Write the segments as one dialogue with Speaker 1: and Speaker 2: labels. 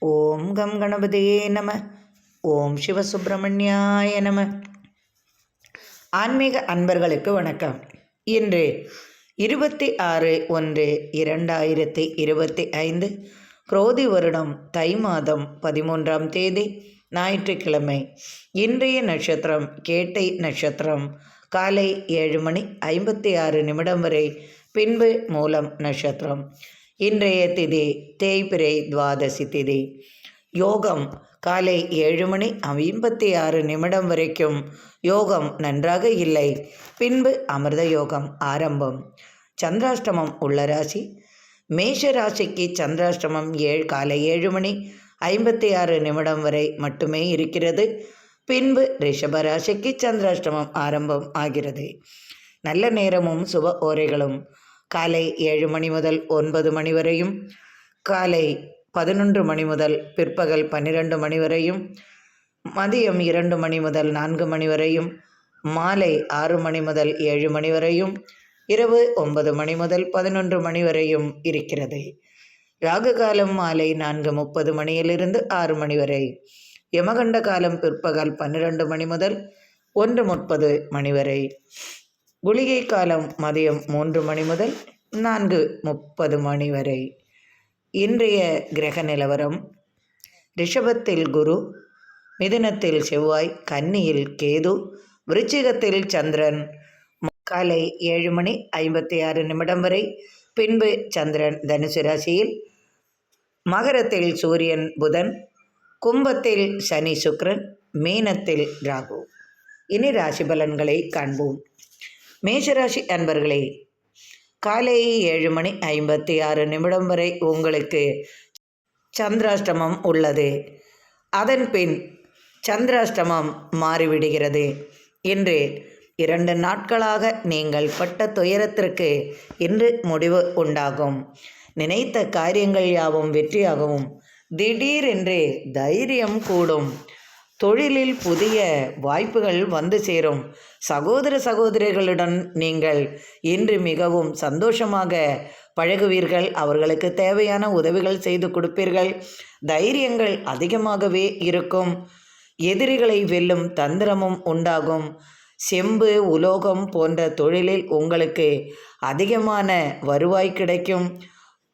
Speaker 1: ஓம் come கணபதியே நம. ஓம் சிவசுப்பிரமணியாய நம. ஆன்மீக அன்பர்களுக்கு வணக்கம். இன்று 26/1/2025 குரோதி வருடம் தை மாதம் 13ஆம் தேதி ஞாயிற்றுக்கிழமை. இன்றைய நட்சத்திரம் கேட்டை நட்சத்திரம். காலை 7:56 வரை, பின்பு மூலம் நட்சத்திரம். இன்றைய திதி தேய்பிறை துவாதசி திதி. யோகம் காலை 7:56 வரைக்கும் யோகம் நன்றாக இல்லை. பின்பு அமிர்த யோகம் ஆரம்பம். சந்திராஷ்டமம் உள்ள ராசி மேஷ ராசிக்கு சந்திராஷ்டமம் காலை 7:56 வரை மட்டுமே இருக்கிறது. பின்பு ரிஷப ராசிக்கு சந்திராஷ்டமம் ஆரம்பம் ஆகிறது. நல்ல நேரமும் சுப ஓரைகளும் காலை 7 மணி முதல் 9 மணி வரையும், காலை 11 மணி முதல் பிற்பகல் 12 மணி வரையும், மதியம் 2 மணி முதல் 4 மணி வரையும், மாலை 6 மணி முதல் 7 மணி வரையும், இரவு 9 மணி முதல் 11 மணி வரையும் இருக்கிறது. ராகு காலம் மாலை 4:30 மணியிலிருந்து 6 மணி வரை. யமகண்ட காலம் பிற்பகல் 12 மணி முதல் 1:30 மணி வரை. குளிகை காலம் மதியம் 3 மணி முதல் 4:30 மணி வரை. இன்றைய கிரக நிலவரம்: ரிஷபத்தில் குரு, மிதுனத்தில் செவ்வாய், கன்னியில் கேது, விருச்சிகத்தில் சந்திரன். காலை 7:56 வரை, பின்பு சந்திரன் தனுசு ராசியில், மகரத்தில் சூரியன் புதன், கும்பத்தில் சனி சுக்கிரன், மீனத்தில் ராகு. இனி ராசி பலன்களை காண்போம். மேஷராசி அன்பர்களே, காலை 7:56 வரை உங்களுக்கு சந்திராஷ்டமம் உள்ளது. அதன் பின் சந்திராஷ்டமம் மாறிவிடுகிறது. இன்று 2 நாட்களாக நீங்கள் பட்ட துயரத்திற்கு இன்று முடிவு உண்டாகும். நினைத்த காரியங்கள் யாவும் வெற்றியாகவும், திடீரென்று தைரியம் கூடும். தொழிலில் புதிய வாய்ப்புகள் வந்து சேரும். சகோதர சகோதரிகளுடன் நீங்கள் இன்று மிகவும் சந்தோஷமாக பழகுவீர்கள். அவர்களுக்கு தேவையான உதவிகள் செய்து கொடுப்பீர்கள். தைரியங்கள் அதிகமாகவே இருக்கும். எதிரிகளை வெல்லும் தந்திரமும் உண்டாகும். செம்பு, உலோகம் போன்ற தொழிலில் உங்களுக்கு அதிகமான வருவாய் கிடைக்கும்.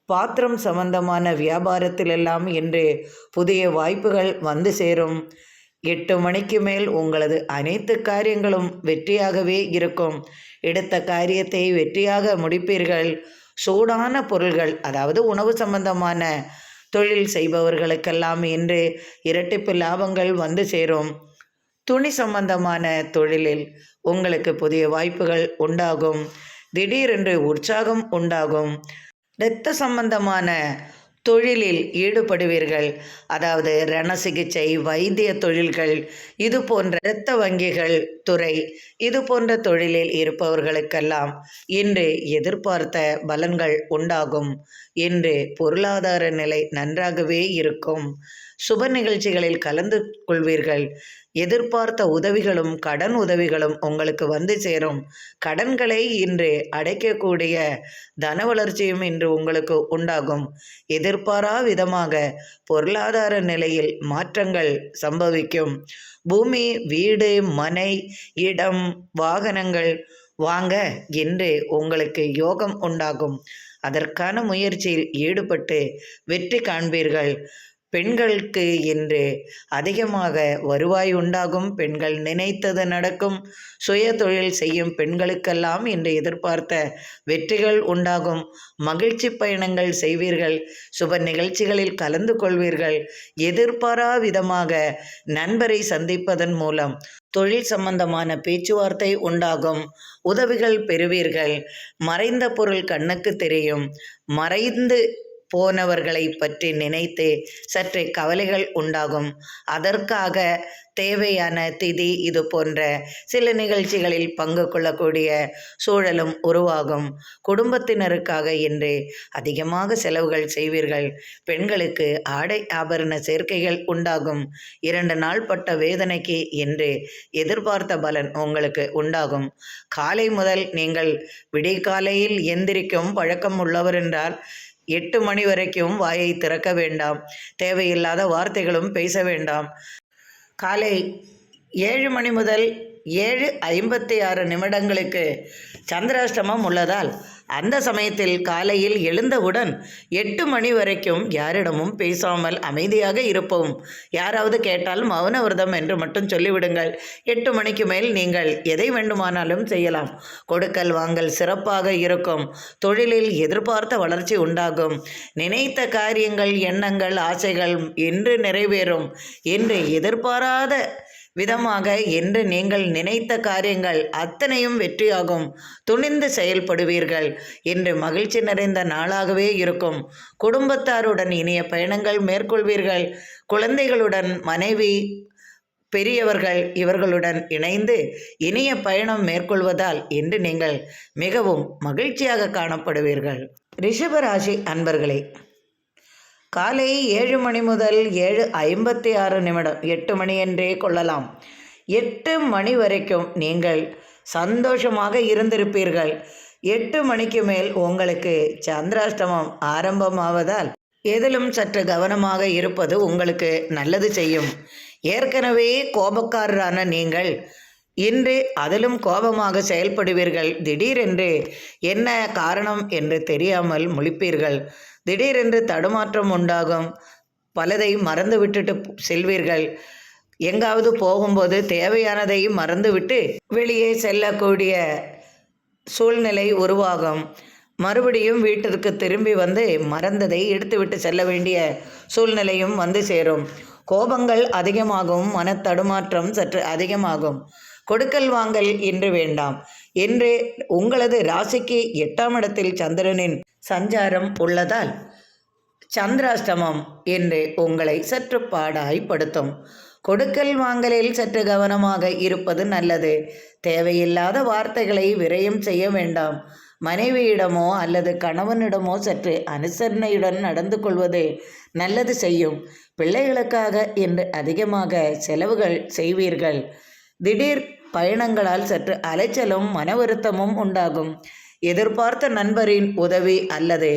Speaker 1: பாத்திரம் சம்பந்தமான வியாபாரத்திலெல்லாம் இன்று புதிய வாய்ப்புகள் வந்து சேரும். 8 மணிக்கு மேல் உங்களது அனைத்து காரியங்களும் வெற்றியாகவே இருக்கும். எடுத்த காரியத்தை வெற்றியாக முடிப்பீர்கள். சூடான பொருள்கள், அதாவது உணவு சம்பந்தமான தொழில் செய்பவர்களுக்கெல்லாம் இன்று இரட்டிப்பு லாபங்கள் வந்து சேரும். துணி சம்பந்தமான தொழிலில் உங்களுக்கு புதிய வாய்ப்புகள் உண்டாகும். திடீரென்று உற்சாகம் உண்டாகும். இரத்த சம்பந்தமான தொழிலில் ஈடுபடுவீர்கள். அதாவது ரண சிகிச்சை, வைத்திய தொழில்கள், இது போன்ற இரத்த வங்கிகள் துறை, இது போன்ற தொழிலில் இருப்பவர்களுக்கெல்லாம் இன்று எதிர்பார்த்த பலன்கள் உண்டாகும். இன்று பொருளாதார நிலை நன்றாகவே இருக்கும். சுப நிகழ்ச்சிகளில் கலந்து கொள்வீர்கள். எதிர்பார்த்த உதவிகளும் கடன் உதவிகளும் உங்களுக்கு வந்து சேரும். கடன்களை இன்று அடைக்கக்கூடிய தன வளர்ச்சியும் இன்று உங்களுக்கு உண்டாகும். எதிர்பாரா விதமாக பொருளாதார நிலையில் மாற்றங்கள் சம்பவிக்கும். பூமி, வீடு, மனை, இடம், வாகனங்கள் வாங்க இன்று உங்களுக்கு யோகம் உண்டாகும். அதற்கான முயற்சியில் ஈடுபட்டு வெற்றி காண்பீர்கள். பெண்களுக்கு இன்று அதிகமாக வருவாய் உண்டாகும். பெண்கள் நினைத்தது நடக்கும். சுய தொழில் செய்யும் பெண்களுக்கெல்லாம் இன்று எதிர்பார்த்த வெற்றிகள் உண்டாகும். மகிழ்ச்சி பயணங்கள் செய்வீர்கள். சுப நிகழ்ச்சிகளில் கலந்து கொள்வீர்கள். எதிர்பாரா விதமாக நண்பரை சந்திப்பதன் மூலம் தொழில் சம்பந்தமான பேச்சுவார்த்தை உண்டாகும். உதவிகள் பெறுவீர்கள். மறைந்த பொருள் கண்ணுக்கு தெரியும். மறைந்து போனவர்களை பற்றி நினைத்து சற்றே கவலைகள் உண்டாகும். அதற்காக தேவையான திதி, இது போன்ற சில நிகழ்ச்சிகளில் பங்கு கொள்ளக்கூடிய சூழலும் உருவாகும். குடும்பத்தினருக்காக இன்று அதிகமாக செலவுகள் செய்வீர்கள். பெண்களுக்கு ஆடை ஆபரண சேர்க்கைகள் உண்டாகும். 2 நாள் பட்ட வேதனைக்கு இன்று எதிர்பார்த்த பலன் உங்களுக்கு உண்டாகும். காலை முதல் நீங்கள் விடிகாலையில் எந்திரிக்கும் பழக்கம் உள்ளவர் என்றால் 8 மணி வரைக்கும் வாயை திறக்க வேண்டாம். தேவையில்லாத வார்த்தைகளும் பேச வேண்டாம். காலை 7 மணி முதல் 7:56 சந்திராஷ்டமம் உள்ளதால் அந்த சமயத்தில் காலையில் எழுந்தவுடன் 8 மணி வரைக்கும் யாரிடமும் பேசாமல் அமைதியாக இருப்போம். யாராவது கேட்டால் மௌன விரதம் என்று மட்டும் சொல்லிவிடுங்கள். 8 மணிக்கு மேல் நீங்கள் எதை வேண்டுமானாலும் செய்யலாம். கொடுக்கல் வாங்கல் சிறப்பாக இருக்கும். தொழிலில் எதிர்பார்த்த வளர்ச்சி உண்டாகும். நினைத்த காரியங்கள், எண்ணங்கள், ஆசைகள் இன்று நிறைவேறும். இன்று எதிர்பாராத விதமாக என்று நீங்கள் நினைத்த காரியங்கள் அத்தனையும் வெற்றியாகும். துணிந்து செயல்படுவீர்கள். இன்று மகிழ்ச்சி நிறைந்த நாளாகவே இருக்கும். குடும்பத்தாருடன் இனிய பயணங்கள் மேற்கொள்வீர்கள். குழந்தைகளுடன், மனைவி, பெரியவர்கள் இவர்களுடன் இணைந்து இனிய பயணம் மேற்கொள்வதால் இன்று நீங்கள் மிகவும் மகிழ்ச்சியாக காணப்படுவீர்கள். ரிஷபராசி அன்பர்களே, காலை 7 மணி முதல் 7:56 8 மணி என்றே கொள்ளலாம். 8 மணி வரைக்கும் நீங்கள் சந்தோஷமாக இருந்திருப்பீர்கள். 8 மணிக்கு மேல் உங்களுக்கு சந்திராஷ்டமம் ஆரம்பமாவதால் எதிலும் சற்று கவனமாக இருப்பது உங்களுக்கு நல்லது செய்யும். ஏற்கனவே கோபக்காரரான நீங்கள் இன்று அதிலும் கோபமாக செயல்படுவீர்கள். திடீரென்று என்ன காரணம் என்று தெரியாமல் முழிப்பீர்கள். திடீரென்று தடுமாற்றம் உண்டாகும். பலதை மறந்து விட்டுட்டு செல்வீர்கள். எங்காவது போகும்போது தேவையானதை மறந்துவிட்டு வெளியே செல்லக்கூடிய சூழ்நிலை உருவாகும். மறுபடியும் வீட்டிற்கு திரும்பி வந்து மறந்ததை எடுத்துவிட்டு செல்ல வேண்டிய சூழ்நிலையும் வந்து சேரும். கோபங்கள் அதிகமாகும். மனத்தடுமாற்றம் சற்று அதிகமாகும். கொடுக்கல் வாங்கல் இன்று வேண்டாம். இன்று உங்களது ராசிக்கு 8ஆம் இடத்தில் சந்திரனின் சஞ்சாரம் உள்ளதால் சந்திராஷ்டமம் என்று உங்களை சற்று பாடாய்படுத்தும். கொடுக்கல் வாங்கலில் சற்று கவனமாக இருப்பது நல்லது. தேவையில்லாத வார்த்தைகளை விரயம் செய்ய வேண்டாம். மனைவியிடமோ அல்லது கணவனிடமோ சற்று அனுசரணையுடன் நடந்து கொள்வது நல்லது செய்யும். பிள்ளைகளுக்காக இன்று அதிகமாக செலவுகள் செய்வீர்கள். திடீர் பயணங்களால் சற்று அலைச்சலும் மன வருத்தமும் உண்டாகும். எதிர்பார்த்த நண்பரின் உதவி அல்லது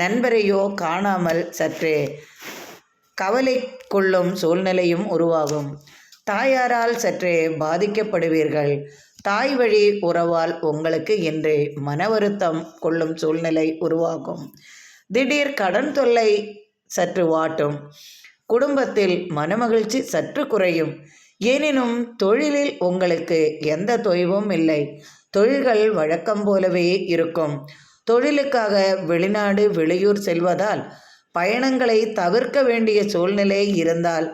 Speaker 1: நண்பரையோ காணாமல் சற்று கவலை கொள்ளும் சூழ்நிலையும் உருவாகும். தாயாரால் சற்று பாதிக்கப்படுவீர்கள். தாய் வழி உறவால் உங்களுக்கு இன்று மன வருத்தம் கொள்ளும் சூழ்நிலை உருவாகும். திடீர் கடன் தொல்லை சற்று வாட்டும். குடும்பத்தில் மனமகிழ்ச்சி சற்று குறையும். எனினும் தொழிலில் உங்களுக்கு எந்த தொய்வும் இல்லை. தொழில்கள் வழக்கம் போலவே இருக்கும். தொழிலுக்காக வெளிநாடு, வெளியூர் செல்வதால் பயணங்களை தவிர்க்க வேண்டிய சூழ்நிலை இருந்தால்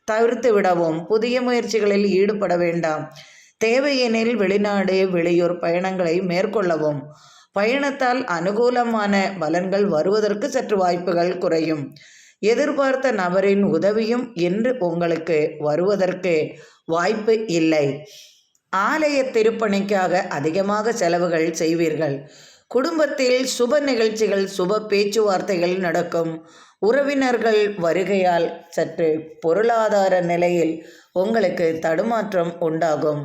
Speaker 1: தவிர்த்து விடவும். புதிய முயற்சிகளில் ஈடுபட வேண்டாம். தேவையெனில் வெளிநாடு, வெளியூர் பயணங்களை மேற்கொள்ளவும். பயணத்தால் அனுகூலமான பலன்கள் வருவதற்கு சற்று வாய்ப்புகள் குறையும். எதிர்பார்த்த நபரின் உதவியும் இன்று உங்களுக்கு வருவதற்கு வாய்ப்பு இல்லை. ஆலய திருப்பணிக்காக அதிகமாக செலவுகள் செய்வீர்கள். குடும்பத்தில் சுப நிகழ்ச்சிகள், சுப பேச்சுவார்த்தைகள் நடக்கும். உறவினர்கள் வருகையால் சற்று பொருளாதார நிலையில் உங்களுக்கு தடுமாற்றம் உண்டாகும்.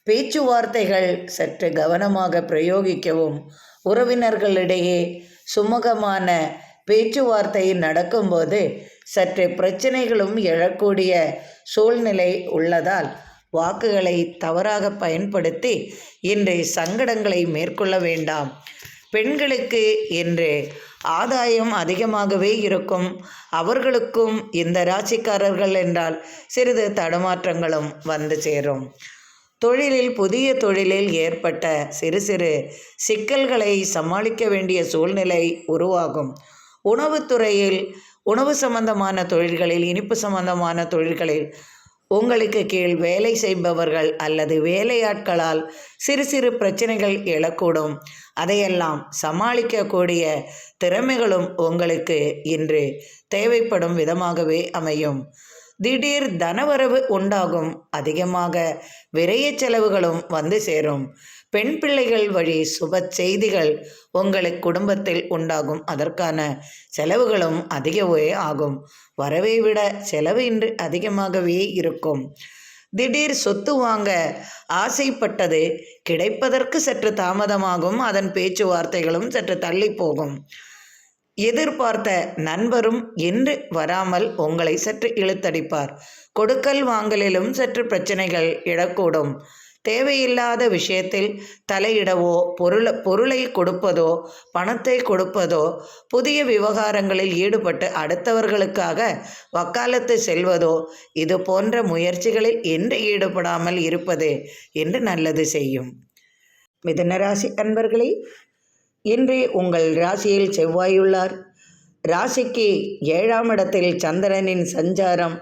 Speaker 1: பேச்சுவார்த்தைகள் சற்று கவனமாக பிரயோகிக்கவும். உறவினர்களிடையே சுமூகமான பேச்சுவார்த்தை நடக்கும்போது சற்று பிரச்சனைகளும் எழக்கூடிய சூழ்நிலை உள்ளதால் வாக்குகளை தவறாக பயன்படுத்தி இன்று சங்கடங்களை மேற்கொள்ள வேண்டாம். பெண்களுக்கு இன்று ஆதாயம் அதிகமாகவே இருக்கும். அவர்களுக்கும் இந்த ராசிக்காரர்கள் என்றால் சிறிது தடுமாற்றங்களும் வந்து சேரும். தொழிலில், புதிய தொழிலில் ஏற்பட்ட சிறு சிறு சிக்கல்களை சமாளிக்க வேண்டிய சூழ்நிலை உருவாகும். உணவுத்துறையில், உணவு சம்பந்தமான தொழில்களில், இனிப்பு சம்பந்தமான தொழில்களில் உங்களுக்கு கீழ் வேலை செய்பவர்கள் அல்லது வேலையாட்களால் சிறு சிறு பிரச்சனைகள் எழக்கூடும். அதையெல்லாம் சமாளிக்கக்கூடிய திறமைகளும் உங்களுக்கு இன்று தேவைப்படும் விதமாகவே அமையும். திடீர் தனவரவு உண்டாகும். அதிகமாக விரய செலவுகளும் வந்து சேரும். பெண் பிள்ளைகள் வழி சுப செய்திகள் உங்களுக்கு குடும்பத்தில் உண்டாகும். அதற்கான செலவுகளும் அதிகவே ஆகும். வரவை விட செலவு இன்று அதிகமாகவே இருக்கும். திடீர் சொத்து வாங்க ஆசைப்பட்டது கிடைப்பதற்கு சற்று தாமதமாகும். அதன் பேச்சுவார்த்தைகளும் சற்று தள்ளி போகும். எதிர்பார்த்த நண்பரும் இன்று வராமல் உங்களை சற்று இழுத்தடிப்பார். கொடுக்கல் வாங்கலிலும் சற்று பிரச்சனைகள் எழக்கூடும். தேவையில்லாத விஷயத்தில் தலையிடவோ பொருளை கொடுப்பதோ பணத்தை கொடுப்பதோ புதிய விவகாரங்களில் ஈடுபட்டு அடுத்தவர்களுக்காக வக்காலத்து செல்வதோ இது போன்ற முயற்சிகளில் என்று ஈடுபடாமல் இருப்பது என்று நல்லது செய்யும். மிதுன ராசி அன்பர்களே, இன்று உங்கள் ராசியில் செவ்வாயுள்ளார். ராசிக்கு 7ஆம் இடத்தில் சந்திரனின் சஞ்சாரம்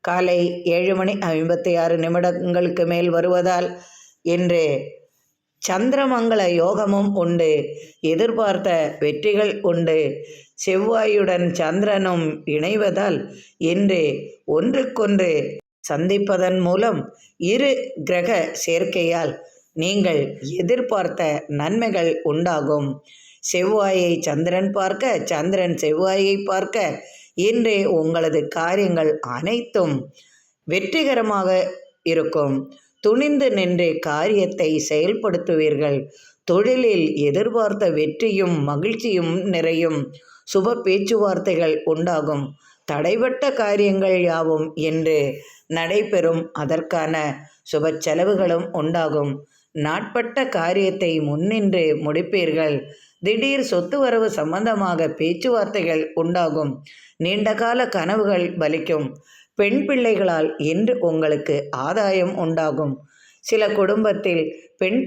Speaker 1: காலை 7:56 மேல் வருவதால் இன்று சந்திரமங்கல யோகமும் உண்டு. எதிர்பார்த்த வெற்றிகள் உண்டு. செவ்வாயுடன் சந்திரனும் இணைவதால் இன்று ஒன்றுக்கொன்று சந்திப்பதன் மூலம் இரு கிரக சேர்க்கையால் நீங்கள் எதிர்பார்த்த நன்மைகள் உண்டாகும். செவ்வாயை சந்திரன் பார்க்க, சந்திரன் செவ்வாயை பார்க்க இன்று உங்களது காரியங்கள் அனைத்தும் வெற்றிகரமாக இருக்கும். துணிந்து நின்று காரியத்தை செயல்படுத்துவீர்கள். தொழிலில் எதிர்பார்த்த வெற்றியும் மகிழ்ச்சியும் நிறையும். சுப பேச்சுவார்த்தைகள் உண்டாகும். தடைபட்ட காரியங்கள் யாவும் இன்று நடைபெறும். அதற்கான சுப செலவுகளும் உண்டாகும். நாட்பட்ட காரியத்தை முன்னின்று முடிப்பீர்கள். திடீர் சொத்து வரவு சம்பந்தமாக பேச்சுவார்த்தைகள் உண்டாகும். நீண்டகால கனவுகள் பலிக்கும். பெண் பிள்ளைகளால் இன்று உங்களுக்கு ஆதாயம் உண்டாகும். சில குடும்பத்தில் பெண்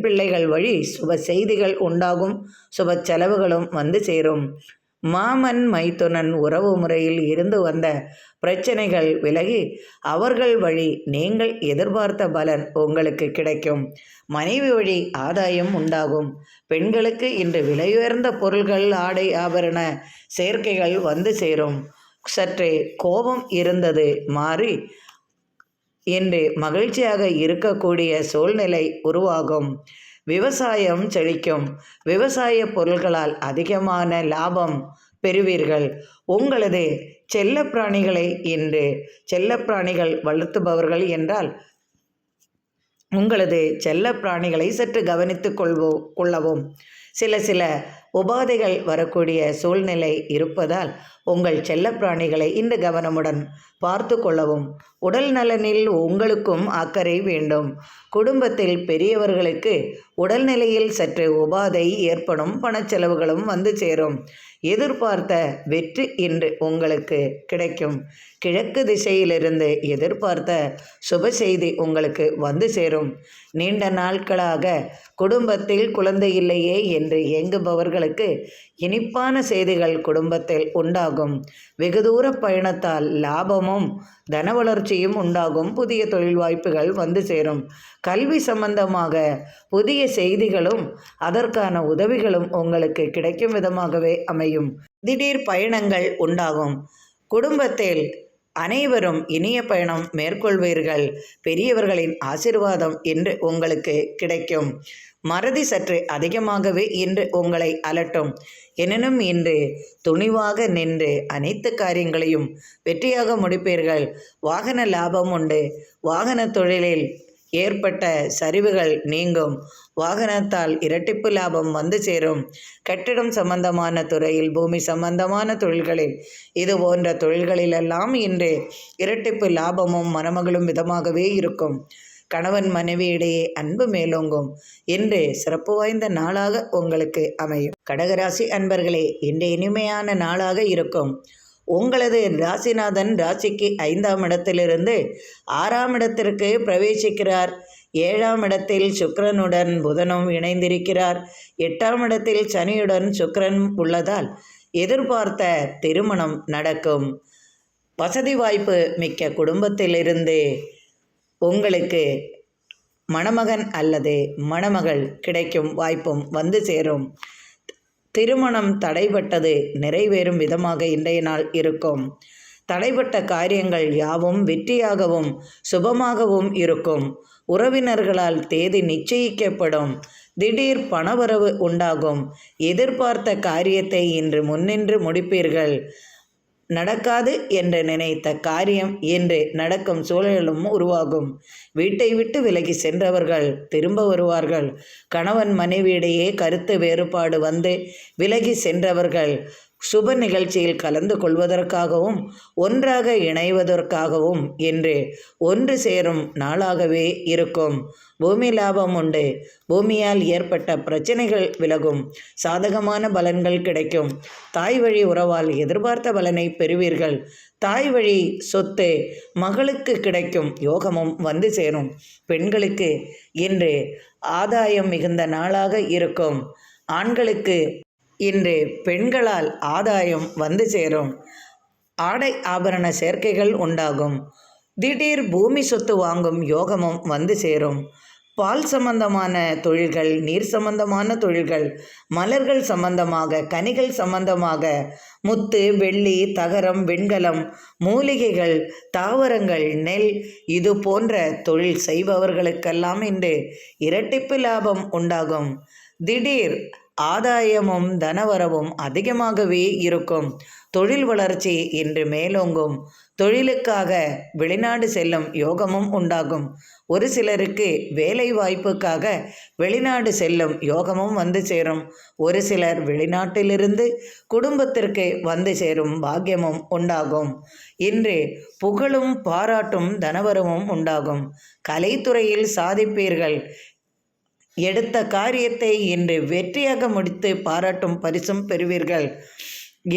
Speaker 1: பிள்ளைகள் வழி சுப செய்திகள் உண்டாகும். சுப செலவுகளும் வந்து சேரும். மாமன் மைத்துனன் உறவு முறையில் இருந்து வந்த பிரச்சனைகள் விலகி அவர்கள் வழி நீங்கள் எதிர்பார்த்த பலன் உங்களுக்கு கிடைக்கும். மனைவி வழி ஆதாயம் உண்டாகும். பெண்களுக்கு இன்று விலையுயர்ந்த பொருள்கள், ஆடை, ஆபரண சேர்க்கைகள் வந்து சேரும். சற்றே கோபம் இருந்தது மாறி இன்று மகிழ்ச்சியாக இருக்கக்கூடிய சூழ்நிலை உருவாகும். விவசாயம் செழிக்கும். விவசாய பொருள்களால் அதிகமான லாபம் பெறுவீர்கள். உங்களது செல்லப்பிராணிகளை இன்று செல்லப்பிராணிகள் வளர்த்துபவர்கள் என்றால் உங்களது செல்லப்பிராணிகளை சற்று கவனித்து கொள்ளவும். சில உபாதைகள் வரக்கூடிய சூழ்நிலை இருப்பதால் உங்கள் செல்லப்பிராணிகளை இந்த கவனமுடன் பார்த்து கொள்ளவும். உடல் நலனில் உங்களுக்கும் அக்கறை வேண்டும். குடும்பத்தில் பெரியவர்களுக்கு உடல்நிலையில் சற்று உபாதை ஏற்படும். பணச்செலவுகளும் வந்து சேரும். எதிர்பார்த்த வெற்றி இன்று உங்களுக்கு கிடைக்கும். கிழக்கு திசையிலிருந்து எதிர்பார்த்த சுப செய்தி உங்களுக்கு வந்து சேரும். நீண்ட நாட்களாக குடும்பத்தில் குழந்தை இல்லையே என்று ஏங்குபவர்களுக்கு இனிப்பான செய்திகள் குடும்பத்தில் உண்டாகும். வெகு தூர பயணத்தால் லாபமும் தன வளர்ச்சியும் உண்டாகும். புதிய தொழில் வாய்ப்புகள் வந்து சேரும். கல்வி சம்பந்தமாக புதிய செய்திகளும் அதற்கான உதவிகளும் உங்களுக்கு கிடைக்கும் விதமாகவே அமையும். திடீர் பயணங்கள் உண்டாகும். குடும்பத்தில் அனைவரும் இனிய பயணம் மேற்கொள்வீர்கள். பெரியவர்களின் ஆசீர்வாதம் இன்று உங்களுக்கு கிடைக்கும். மறதி சற்று அதிகமாகவே இன்று உங்களை அலட்டும். எனினும் இன்று துணிவாக நின்று அனைத்து காரியங்களையும் வெற்றியாக முடிப்பீர்கள். வாகன லாபம் உண்டு. வாகன தொழிலில் ஏற்பட்ட சரிவுகள் நீங்கும். வாகனத்தால் இரட்டிப்பு லாபம் வந்து சேரும். கட்டிடம் சம்பந்தமான துறையில், பூமி சம்பந்தமான தொழில்களில், இது போன்ற தொழில்களிலெல்லாம் இன்று இரட்டிப்பு லாபமும் மனமகளும் விதமாகவே இருக்கும். கணவன் மனைவி இடையே அன்பு மேலோங்கும். இன்று சிறப்பு வாய்ந்த நாளாக உங்களுக்கு அமையும். கடகராசி அன்பர்களே, இன்று இனிமையான நாளாக இருக்கும். உங்களது ராசிநாதன் ராசிக்கு 5ஆம் இடத்திலிருந்து 6ஆம் இடத்திற்கு பிரவேசிக்கிறார். 7ஆம் இடத்தில் சுக்கிரனுடன் புதனும் இணைந்திருக்கிறார். 8ஆம் இடத்தில் சனியுடன் சுக்கிரன் உள்ளதால் எதிர்பார்த்த திருமணம் நடக்கும். வசதி வாய்ப்பு மிக்க குடும்பத்திலிருந்து உங்களுக்கு மணமகன் அல்லது மணமகள் கிடைக்கும் வாய்ப்பும் வந்து சேரும். திருமணம் தடைபட்டது நிறைவேறும் விதமாக இன்றைய நாள் இருக்கும். தடைபட்ட காரியங்கள் யாவும் வெற்றியாகவும் சுபமாகவும் இருக்கும். உறவினர்களால் தேதி நிச்சயிக்கப்படும். திடீர் பணவரவு உண்டாகும். எதிர்பார்த்த காரியத்தை இன்று முன்னின்று முடிப்பீர்கள். நடக்காது என்று நினைத்த காரியம் இன்று நடக்கும் சூழலும் உருவாகும். வீட்டை விட்டு விலகி சென்றவர்கள் திரும்ப வருவார்கள். கணவன் மனைவியிடையே கருத்து வேறுபாடு வந்து விலகி சென்றவர்கள் சுப நிகழ்ச்சியில் கலந்து கொள்வதற்காகவும் ஒன்றாக இணைவதற்காகவும் என்று ஒன்று சேரும் நாளாகவே இருக்கும். பூமி லாபம் உண்டு. பூமியால் ஏற்பட்ட பிரச்சனைகள் விலகும். சாதகமான பலன்கள் கிடைக்கும். தாய் வழி உறவால் எதிர்பார்த்த பலனை பெறுவீர்கள். தாய் வழி சொத்து மகளுக்கு கிடைக்கும் யோகமும் வந்து சேரும். பெண்களுக்கு இன்று ஆதாயம் மிகுந்த நாளாக இருக்கும். ஆண்களுக்கு இன்று பெண்களால் ஆதாயம் வந்து சேரும். ஆடை ஆபரண சேர்க்கைகள் உண்டாகும். திடீர் பூமி சொத்து வாங்கும் யோகமும் வந்து சேரும். பால் சம்பந்தமான தொழில்கள், நீர் சம்பந்தமான தொழில்கள், மலர்கள் சம்பந்தமாக, கனிகள் சம்பந்தமாக, முத்து, வெள்ளி, தகரம், வெண்கலம், மூலிகைகள், தாவரங்கள், நெல் இது போன்ற தொழில் செய்பவர்களுக்கெல்லாம் இன்று இரட்டிப்பு லாபம் உண்டாகும். திடீர் ஆதாயமும் தனவரவும் அதிகமாகவே இருக்கும். தொழில் வளர்ச்சி இன்று மேலோங்கும். தொழிலுக்காக வெளிநாடு செல்லும் யோகமும் உண்டாகும். ஒரு சிலருக்கு வேலை வாய்ப்புக்காக வெளிநாடு செல்லும் யோகமும் வந்து சேரும். ஒரு சிலர் வெளிநாட்டிலிருந்து குடும்பத்திற்கு வந்து சேரும் பாக்கியமும் உண்டாகும். இன்று புகழும் பாராட்டும் தனவரவும் உண்டாகும். கலைத்துறையில் சாதிப்பீர்கள். எடுத்த காரியத்தை இன்று வெற்றியாக முடித்து பாராட்டும் பரிசும் பெறுவீர்கள்.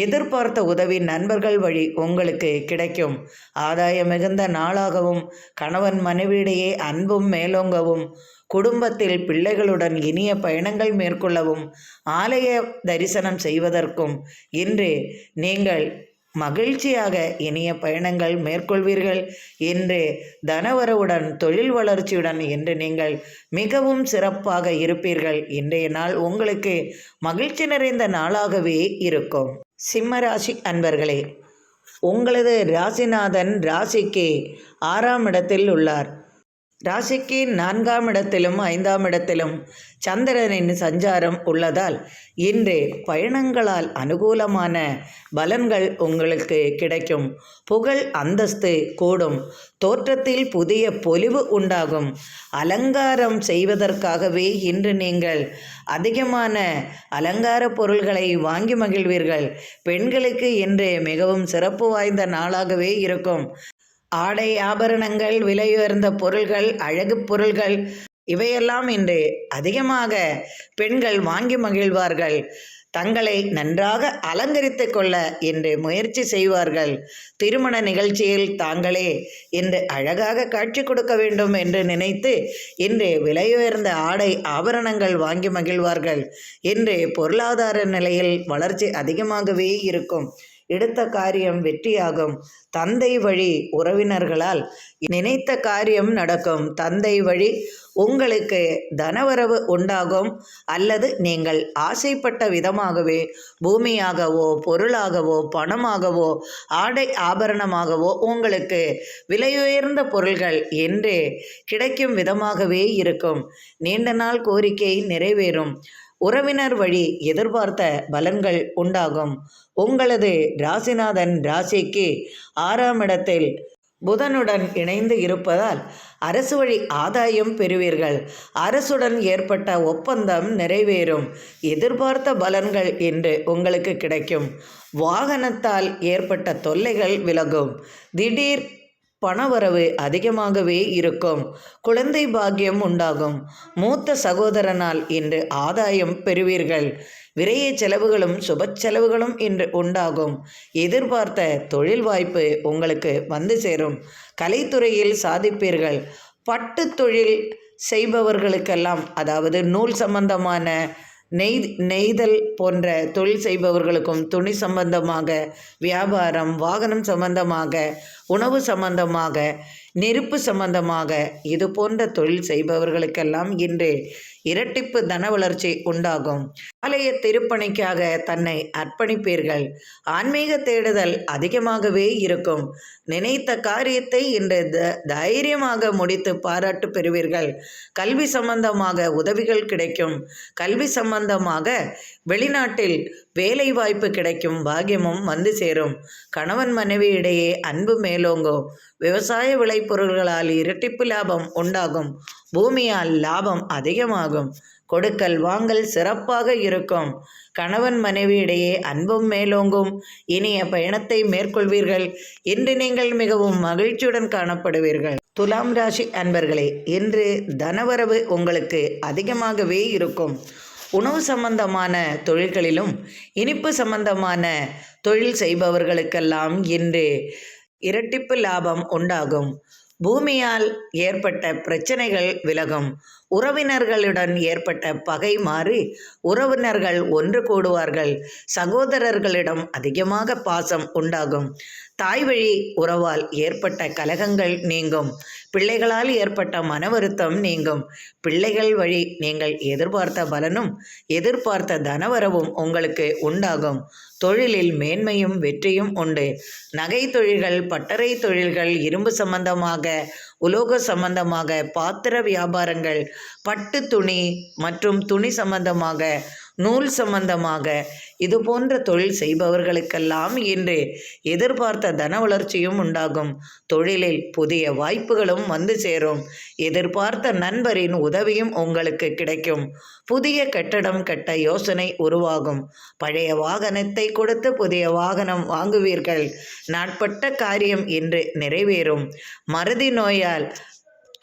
Speaker 1: எதிர்பார்த்த உதவி நண்பர்கள் வழி உங்களுக்கு கிடைக்கும். ஆதாயம் மிகுந்த நாளாகவும் கணவன் மனைவியிடையே அன்பும் மேலோங்கவும் குடும்பத்தில் பிள்ளைகளுடன் இனிய பயணங்கள் மேற்கொள்ளவும் ஆலய தரிசனம் செய்வதற்கும் இன்று நீங்கள் மகிழ்ச்சியாக இனிய பயணங்கள் மேற்கொள்வீர்கள். இன்று தனவரவுடன் தொழில் வளர்ச்சியுடன் இன்று நீங்கள் மிகவும் சிறப்பாக இருப்பீர்கள். இன்றைய நாள் உங்களுக்கு மகிழ்ச்சி நிறைந்த நாளாகவே இருக்கும். சிம்ம ராசி அன்பர்களே, உங்களது ராசிநாதன் ராசிக்கு 6ஆம் இடத்தில் உள்ளார். ராசிக்கு 4ஆம் இடத்திலும் 5ஆம் இடத்திலும் சந்திரனின் சஞ்சாரம் உள்ளதால் இன்று பயணங்களால் அனுகூலமான பலன்கள் உங்களுக்கு கிடைக்கும். புகழ் அந்தஸ்து கூடும். தோற்றத்தில் புதிய பொலிவு உண்டாகும். அலங்காரம் செய்வதற்காகவே இன்று நீங்கள் அதிகமான அலங்கார பொருள்களை வாங்கி மகிழ்வீர்கள். பெண்களுக்கு இன்று மிகவும் சிறப்பு வாய்ந்த நாளாகவே இருக்கும். ஆடை ஆபரணங்கள், விலையுயர்ந்த பொருள்கள், அழகு பொருள்கள் இவையெல்லாம் இன்று அதிகமாக பெண்கள் வாங்கி மகிழ்வார்கள். தங்களை நன்றாக அலங்கரித்து கொள்ள இன்று முயற்சி செய்வார்கள். திருமண நிகழ்ச்சியில் தாங்களே இன்று அழகாக காட்சி கொடுக்க வேண்டும் என்று நினைத்து இன்று விலையுயர்ந்த ஆடை ஆபரணங்கள் வாங்கி மகிழ்வார்கள். இன்று பொருளாதார நிலையில் வளர்ச்சி அதிகமாகவே இருக்கும். எடுத்த காரியம் வெற்றியாகும். தந்தை வழி உறவினர்களால் நினைத்த காரியம் நடக்கும். தந்தை வழி உங்களுக்கு தனவரவு உண்டாகும். அல்லது நீங்கள் ஆசைப்பட்ட விதமாகவே பூமியாகவோ பொருளாகவோ பணமாகவோ ஆடை ஆபரணமாகவோ உங்களுக்கு விலையுயர்ந்த பொருள்கள் என்று கிடைக்கும் விதமாகவே இருக்கும். நீண்ட நாள் கோரிக்கை நிறைவேறும். உறவினர் வழி எதிர்பார்த்த பலன்கள் உண்டாகும். உங்களது ராசிநாதன் ராசிக்கு 6ஆம் இடத்தில் புதனுடன் இணைந்து இருப்பதால் அரசு வழி ஆதாயம் பெறுவீர்கள். அரசுடன் ஏற்பட்ட ஒப்பந்தம் நிறைவேறும். எதிர்பார்த்த பலன்கள் இன்று உங்களுக்கு கிடைக்கும். வாகனத்தால் ஏற்பட்ட தொல்லைகள் விலகும். திடீர் பணவரவு அதிகமாகவே இருக்கும். குழந்தை பாக்கியம் உண்டாகும். மூத்த சகோதரனால் இன்று ஆதாயம் பெறுவீர்கள். விரைய செலவுகளும் சுப செலவுகளும் இன்று உண்டாகும். எதிர்பார்த்த தொழில் வாய்ப்பு உங்களுக்கு வந்து சேரும். கலைத்துறையில் சாதிப்பீர்கள். பட்டு தொழில் செய்பவர்களுக்கெல்லாம், அதாவது நூல் சம்பந்தமான நெய்தல் போன்ற தொழில் செய்பவர்களுக்கும், துணி சம்பந்தமாக, வியாபாரம், வாகனம் சம்பந்தமாக, உணவு சம்பந்தமாக, நெருப்பு சம்பந்தமாக இது போன்ற தொழில் செய்பவர்களுக்கெல்லாம் இன்று இரட்டிப்பு தன வளர்ச்சி உண்டாகும். ஆலய திருப்பணிக்காக தன்னை அர்ப்பணிப்பீர்கள். ஆன்மீக தேடுதல் அதிகமாகவே இருக்கும். நினைத்த காரியத்தை இன்று தைரியமாக முடித்து பாராட்டு பெறுவீர்கள். கல்வி சம்பந்தமாக உதவிகள் கிடைக்கும். கல்வி சம்பந்தமாக வெளிநாட்டில் வேலை வாய்ப்பு கிடைக்கும், பாக்கியமும் வந்து சேரும். கணவன் மனைவி இடையே அன்பு மேலோங்கும். விவசாய விளைபொருள்களால் இரட்டிப்பு லாபம் உண்டாகும். பூமியால் லாபம் அதிகமாகும். கொடுக்கல் வாங்கல் சிறப்பாக இருக்கும். கணவன் மனைவி இடையே அன்பும் மேலோங்கும். இனிய பயணத்தை மேற்கொள்வீர்கள். இன்று நீங்கள் மிகவும் மகிழ்ச்சியுடன் காணப்படுவீர்கள். துலாம் ராசி அன்பர்களே, இன்று தனவரவு உங்களுக்கு அதிகமாகவே இருக்கும். உணவு சம்பந்தமான தொழில்களிலும் இனிப்பு சம்பந்தமான தொழில் செய்பவர்களுக்கெல்லாம் இன்று இரட்டிப்பு லாபம் உண்டாகும். பூமியால் ஏற்பட்ட பிரச்சனைகள் விலகும். உறவினர்களுடன் ஏற்பட்ட பகை மாறி உறவினர்கள் ஒன்று கூடுவார்கள். சகோதரர்களிடம் அதிகமாக பாசம் உண்டாகும். தாய் வழி உறவால் ஏற்பட்ட கலகங்கள் நீங்கும். பிள்ளைகளால் ஏற்பட்ட மன வருத்தம் நீங்கும். பிள்ளைகள் வழி நீங்கள் எதிர்பார்த்த பலனும் எதிர்பார்த்த தனவரவும் உங்களுக்கு உண்டாகும். தொழிலில் மேன்மையும் வெற்றியும் உண்டு. நகை தொழில்கள், பட்டறை தொழில்கள், இரும்பு சம்பந்தமாக, உலோக சம்பந்தமாக, பாத்திர வியாபாரங்கள், பட்டு துணி மற்றும் துணி சம்பந்தமாக, நூல் சம்பந்தமாக இது போன்ற தொழில் செய்பவர்களுக்கெல்லாம் இன்று எதிர்பார்த்த தன வளர்ச்சியும் உண்டாகும். தொழிலில் புதிய வாய்ப்புகளும் வந்து சேரும். எதிர்பார்த்த நண்பரின் உதவியும் உங்களுக்கு கிடைக்கும். புதிய கட்டடம் கட்ட யோசனை உருவாகும். பழைய வாகனத்தை கொடுத்து புதிய வாகனம் வாங்குவீர்கள். நாட்பட்ட காரியம் இன்று நிறைவேறும். மறதி நோயால்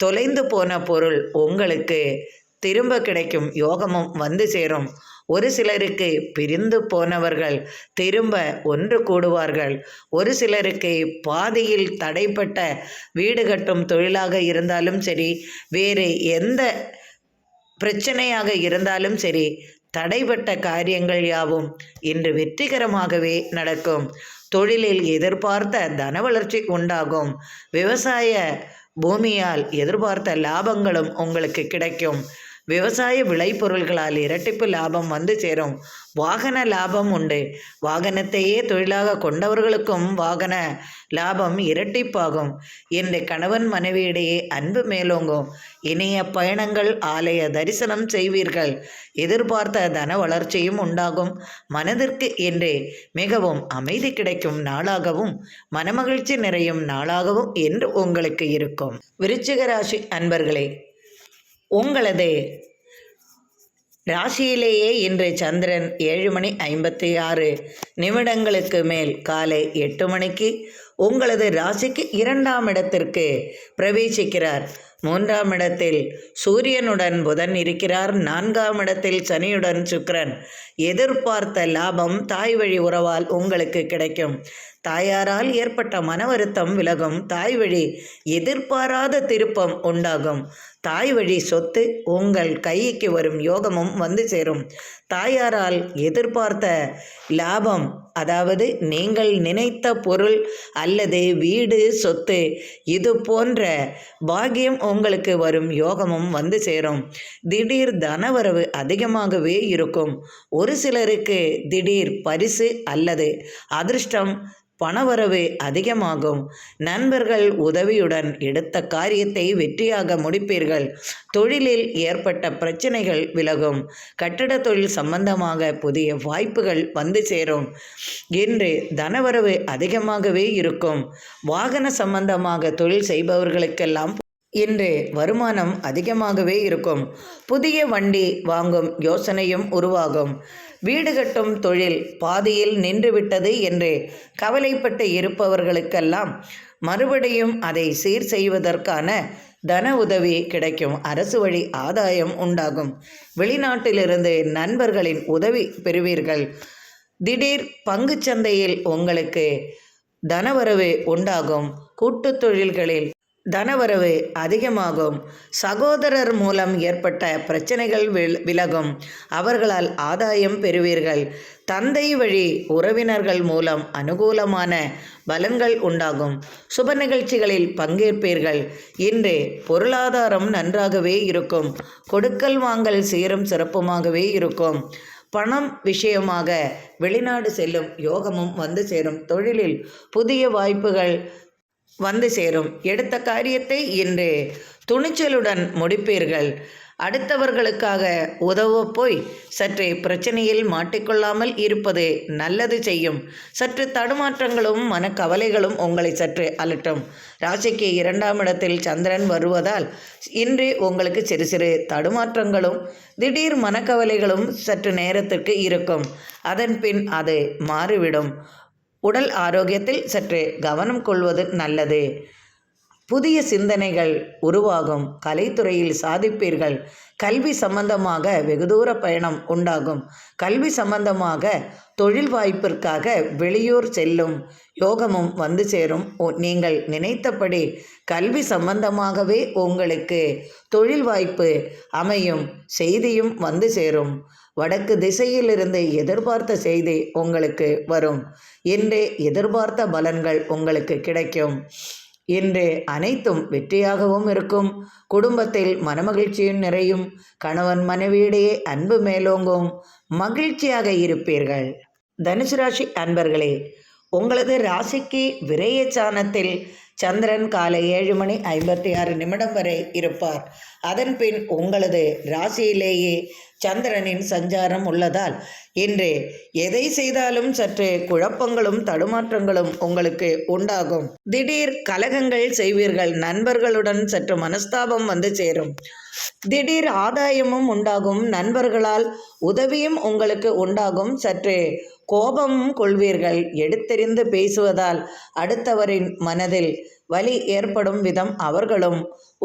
Speaker 1: தொலைந்து போன பொருள் உங்களுக்கு திரும்ப கிடைக்கும். யோகமும் வந்து சேரும். ஒரு சிலருக்கு பிரிந்து போனவர்கள் திரும்ப ஒன்று கூடுவார்கள். ஒரு சிலருக்கு பாதியில் தடைப்பட்ட வீடு கட்டும் தொழிலாக இருந்தாலும் சரி, வேறு எந்த பிரச்சனையாக இருந்தாலும் சரி, தடைப்பட்ட காரியங்கள் யாவும் இன்று வெற்றிகரமாகவே நடக்கும். தொழிலில் எதிர்பார்த்த தன வளர்ச்சி உண்டாகும். விவசாய பூமியால் எதிர்பார்த்த லாபங்களும் உங்களுக்கு கிடைக்கும். விவசாய விளைபொருள்களால் இரட்டிப்பு லாபம் வந்து சேரும். வாகன லாபம் உண்டு. வாகனத்தையே தொழிலாக கொண்டவர்களுக்கும் வாகன லாபம் இரட்டிப்பாகும். இன்று கணவன் மனைவியிடையே அன்பு மேலோங்கும். இனிய பயணங்கள், ஆலய தரிசனம் செய்வீர்கள். எதிர்பார்த்த தன வளர்ச்சியும் உண்டாகும். மனதிற்கு இன்று மிகவும் அமைதி கிடைக்கும் நாளாகவும் மனமகிழ்ச்சி நிறையும் நாளாகவும் இன்று உங்களுக்கு இருக்கும். விருச்சிக ராசி அன்பர்களே, உங்களது ராசியிலேயே இன்று சந்திரன் 7:56 மேல் காலை 8 மணிக்கு உங்களது ராசிக்கு 2ஆம் இடத்திற்கு பிரவேசிக்கிறார். 3ஆம் இடத்தில் சூரியனுடன் புதன் இருக்கிறார். 4ஆம் இடத்தில் சனியுடன் சுக்கிரன். எதிர்பார்த்த லாபம் தாய் வழி உறவால் உங்களுக்கு கிடைக்கும். தாயாரால் ஏற்பட்ட மன வருத்தம் விலகும். தாய் வழி எதிர்பாராத திருப்பம் உண்டாகும். தாய் வழி சொத்து உங்கள் கைக்கு வரும் யோகமும் வந்து சேரும். தாயாரால் எதிர்பார்த்த லாபம், அதாவது நீங்கள் நினைத்த பொருள் அல்லது வீடு, சொத்து இது போன்ற பாக்கியம் உங்களுக்கு வரும் யோகமும் வந்து சேரும். திடீர் தனவரவு அதிகமாகவே இருக்கும். ஒரு சிலருக்கு திடீர் பரிசு அல்லது அதிர்ஷ்டம் பணவரவு அதிகமாகும். நண்பர்கள் உதவியுடன் எடுத்த காரியத்தை வெற்றியாக முடிப்பீர்கள். தொழிலில் ஏற்பட்ட பிரச்சனைகள் விலகும். கட்டட தொழில் சம்பந்தமாக புதிய வாய்ப்புகள் வந்து சேரும். இன்று தனவரவு அதிகமாகவே இருக்கும். வாகன சம்பந்தமாக தொழில் செய்பவர்களுக்கெல்லாம் இன்று வருமானம் அதிகமாகவே இருக்கும். புதிய வண்டி வாங்கும் யோசனையும் உருவாகும். வீடு கட்டும் தொழில் பாதியில் நின்றுவிட்டது என்று கவலைப்பட்டு இருப்பவர்களுக்கெல்லாம் மறுபடியும் அதை சீர் செய்வதற்கான தன உதவி கிடைக்கும். அரசு வழி ஆதாயம் உண்டாகும். வெளிநாட்டிலிருந்து நண்பர்களின் உதவி பெறுவீர்கள். திடீர் பங்குச்சந்தையில் உங்களுக்கு தனவரவு உண்டாகும். கூட்டுத் தொழில்களில் தனவரவு அதிகமாகும். சகோதரர் மூலம் ஏற்பட்ட பிரச்சனைகள் விலகும். அவர்களால் ஆதாயம் பெறுவீர்கள். தந்தை வழி உறவினர்கள் மூலம் அனுகூலமான பலன்கள் உண்டாகும். சுப நிகழ்ச்சிகளில் பங்கேற்பீர்கள். இன்று பொருளாதாரம் நன்றாகவே இருக்கும். கொடுக்கல் வாங்கல் சீரும் சிறப்புமாகவே இருக்கும். பணம் விஷயமாக வெளிநாடு செல்லும் யோகமும் வந்து சேரும். தொழிலில் புதிய வாய்ப்புகள் வந்து சேரும். எடுத்த காரியத்தை இன்று துணிச்சலுடன் முடிப்பீர்கள். அடுத்தவர்களுக்காக உதவ போய் சற்றே பிரச்சனையில் மாட்டிக்கொள்ளாமல் இருப்பது நல்லது செய்யும். சற்று தடுமாற்றங்களும் மனக்கவலைகளும் உங்களை சற்று அலட்டும். ராசிக்கு 2ஆம் இடத்தில் சந்திரன் வருவதால் இன்று உங்களுக்கு சிறு சிறு தடுமாற்றங்களும் திடீர் மனக்கவலைகளும் சற்று நேரத்திற்கு இருக்கும். அதன் பின் அது மாறிவிடும். உடல் ஆரோக்கியத்தில் சற்று கவனம் கொள்வது நல்லது. புதிய சிந்தனைகள் உருவாகும். கலைத்துறையில் சாதிப்பீர்கள். கல்வி சம்பந்தமாக வெகு தூர பயணம் உண்டாகும். கல்வி சம்பந்தமாக தொழில் வாய்ப்பிற்காக வெளியூர் செல்லும் யோகமும் வந்து சேரும். நீங்கள் நினைத்தபடி கல்வி சம்பந்தமாகவே உங்களுக்கு தொழில் வாய்ப்பு அமையும் செய்தியும் வந்து சேரும். வடக்கு திசையிலிருந்து எதிர்பார்த்த செய்தி உங்களுக்கு வரும். இன்று எதிர்பார்த்த பலன்கள் உங்களுக்கு கிடைக்கும். இன்று அனைத்தும் வெற்றியாகவும் இருக்கும். குடும்பத்தில் மனமகிழ்ச்சியும் நிறையும். கணவன் மனைவியிடையே அன்பு மேலோங்கும். மகிழ்ச்சியாக இருப்பீர்கள். தனுசு ராசி அன்பர்களே, உங்களது ராசிக்கு விரயச்சானத்தில் சந்திரன் காலை 7:56 வரை இருப்பார். அதன் பின் உங்களது ராசியிலேயே சந்திரனின் சஞ்சாரம் உள்ளதால் இன்று எதை செய்தாலும் சற்று குழப்பங்களும் தடுமாற்றங்களும் உங்களுக்கு உண்டாகும். திடீர் கலகங்கள் செய்வீர்கள். நண்பர்களுடன் சற்று மனஸ்தாபம் வந்து சேரும். திடீர் ஆதாயமும் உண்டாகும். நண்பர்களால் உதவியும் உங்களுக்கு உண்டாகும். சற்று கோபமும் கொள்வீர்கள். எடுத்தெறிந்து பேசுவதால் அடுத்தவரின் மனதில் வலி ஏற்படும் விதம் அவர்களும்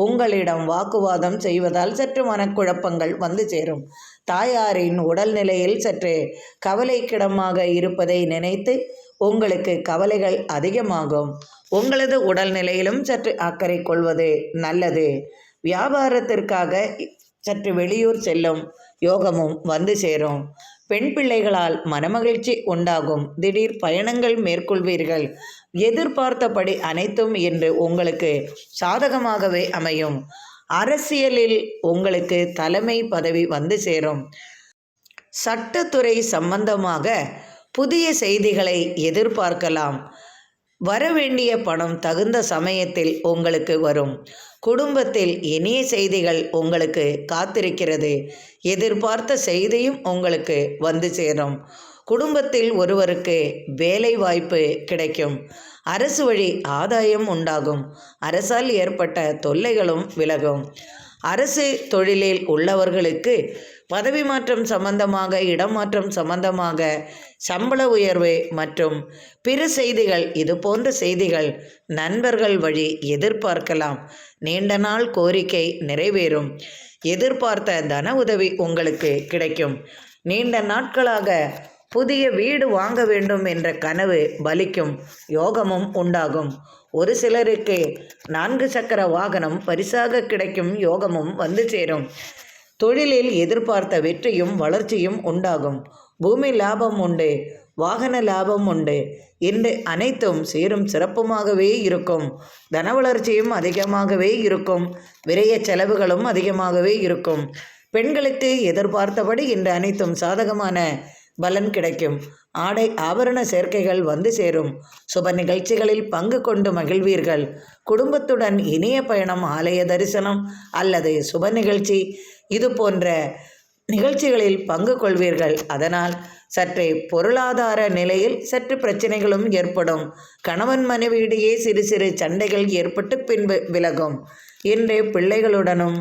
Speaker 1: உங்களிடம் வாக்குவாதம் செய்வதால் சற்று மனக்குழப்பங்கள் வந்து சேரும். தாயாரின் உடல்நிலையில் சற்று கவலைக்கிடமாக இருப்பதை நினைத்து உங்களுக்கு கவலைகள் அதிகமாகும். உங்களது உடல்நிலையிலும் சற்று அக்கறை கொள்வது நல்லது. வியாபாரத்திற்காக சற்று வெளியூர் செல்லும் யோகமும் வந்து சேரும். பெண் பிள்ளைகளால் மனமகிழ்ச்சி உண்டாகும். திடீர் பயணங்கள் மேற்கொள்வீர்கள். எதிர்பார்த்தபடி அனைத்தும் இன்று உங்களுக்கு சாதகமாகவே அமையும். அரசியலில் உங்களுக்கு தலைமை பதவி வந்து சேரும். சட்டத்துறை சம்பந்தமாக புதிய செய்திகளை எதிர்பார்க்கலாம். வரவேண்டிய பணம் தகுந்த சமயத்தில் உங்களுக்கு வரும். குடும்பத்தில் இனிய செய்திகள் உங்களுக்கு காத்திருக்கிறது. எதிர்பார்த்த செய்தியும் உங்களுக்கு வந்து சேரும். குடும்பத்தில் ஒருவருக்கு வேலை வாய்ப்பு கிடைக்கும். அரசு வழி ஆதாயம் உண்டாகும். அரசால் ஏற்பட்ட தொல்லைகளும் விலகும். அரசு தொழிலில் உள்ளவர்களுக்கு பதவி மாற்றம் சம்பந்தமாக, இடமாற்றம் சம்பந்தமாக, சம்பள உயர்வு மற்றும் பிற செய்திகள், இது போன்ற செய்திகள் நண்பர்கள் வழி எதிர்பார்க்கலாம். நீண்ட நாள் கோரிக்கை நிறைவேறும். எதிர்பார்த்த தன உதவி உங்களுக்கு கிடைக்கும். நீண்ட நாட்களாக புதிய வீடு வாங்க வேண்டும் என்ற கனவு பலிக்கும். யோகமும் உண்டாகும். ஒரு சிலருக்கு 4 சக்கர வாகனம் பரிசாக கிடைக்கும் யோகமும் வந்து சேரும். தொழிலில் எதிர்பார்த்த வெற்றியும் வளர்ச்சியும் உண்டாகும். பூமி லாபம் உண்டு. வாகன லாபம் உண்டு. இன்று அனைத்தும் சீரும் சிறப்புமாகவே இருக்கும். தன வளர்ச்சியும் அதிகமாகவே இருக்கும். விரய செலவுகளும் அதிகமாகவே இருக்கும். பெண்களுக்கு எதிர்பார்த்தபடி இன்று அனைத்தும் சாதகமான பலன் கிடைக்கும். ஆடை ஆபரண சேர்க்கைகள் வந்து சேரும். சுப நிகழ்ச்சிகளில் பங்கு கொண்டு மகிழ்வீர்கள். குடும்பத்துடன் இனிய பயணம், ஆலய தரிசனம் அல்லது சுப நிகழ்ச்சி, இது போன்ற நிகழ்ச்சிகளில் பங்கு கொள்வீர்கள். அதனால் சற்றே பொருளாதார நிலையில் சற்று பிரச்சனைகளும் ஏற்படும். கணவன் மனைவியிடையே சிறு சிறு சண்டைகள் ஏற்பட்டு பின்பு விலகும். இன்று பிள்ளைகளுடனும்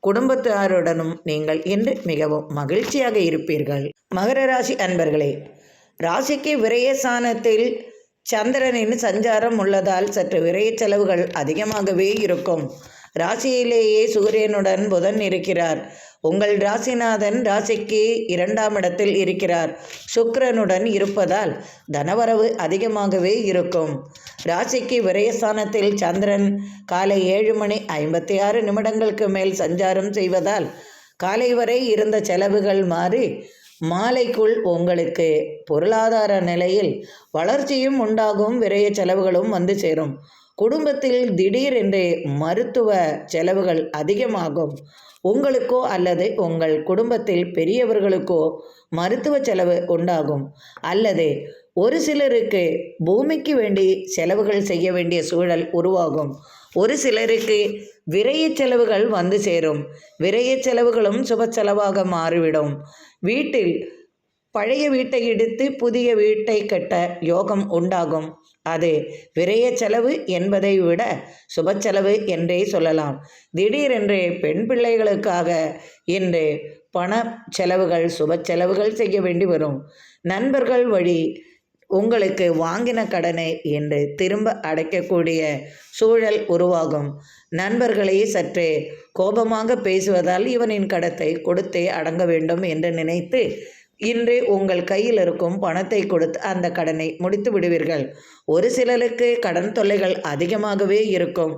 Speaker 1: குடும்பத்தாருடனும் நீங்கள் இன்று மிகவும் மகிழ்ச்சியாக இருப்பீர்கள். மகர ராசி அன்பர்களே, ராசிக்கு விரயஸ்தானத்தில் சந்திரனின் சஞ்சாரம் உள்ளதால் சற்று விரய செலவுகள் அதிகமாகவே இருக்கும். ராசியிலேயே சூரியனுடன் புதன் இருக்கிறார். உங்கள் ராசிநாதன் ராசிக்கு 2ஆம் இடத்தில் இருக்கிறார். சுக்கிரனுடன் இருப்பதால் தனவரவு அதிகமாகவே இருக்கும். ராசிக்கு விரயஸ்தானத்தில் சந்திரன் காலை 7:56 மேல் சஞ்சாரம் செய்வதால் காலை வரை இருந்த செலவுகள் மாறி மாலைக்குள் உங்களுக்கு பொருளாதார நிலையில் வளர்ச்சியும் உண்டாகும். விரய செலவுகளும் வந்து சேரும். குடும்பத்தில் திடீரென்று மருத்துவ செலவுகள் அதிகமாகும். உங்களுக்கோ அல்லது உங்கள் குடும்பத்தில் பெரியவர்களுக்கோ மருத்துவ செலவு உண்டாகும். அல்லது ஒரு சிலருக்கு பூமிக்கு வேண்டி செலவுகள் செய்ய வேண்டிய சூழல் உருவாகும். ஒரு சிலருக்கு விரய செலவுகள் வந்து சேரும். விரய செலவுகளும் சுப செலவாக மாறிவிடும். வீட்டில் பழைய வீட்டை இடித்து புதிய வீட்டை கட்ட யோகம் உண்டாகும். அது விரய செலவு என்பதை விட சுப செலவு என்றே சொல்லலாம். திடீரென்று பெண் பிள்ளைகளுக்காக இன்று பண செலவுகள் சுப செலவுகள் செய்ய வேண்டி வரும். நண்பர்கள் வழி உங்களுக்கு வாங்கின கடனை இன்று திரும்ப அடைக்கக்கூடிய சூழல் உருவாகும். நண்பர்களே சற்றே கோபமாக பேசுவதால் இவனின் கடத்தை கொடுத்தே அடங்க வேண்டும் என்று நினைத்து இன்று உங்கள் கையில் இருக்கும் பணத்தை கொடுத்து அந்த கடனை முடித்து விடுவீர்கள். ஒரு சிலருக்கு கடன் தொல்லைகள் அதிகமாகவே இருக்கும்.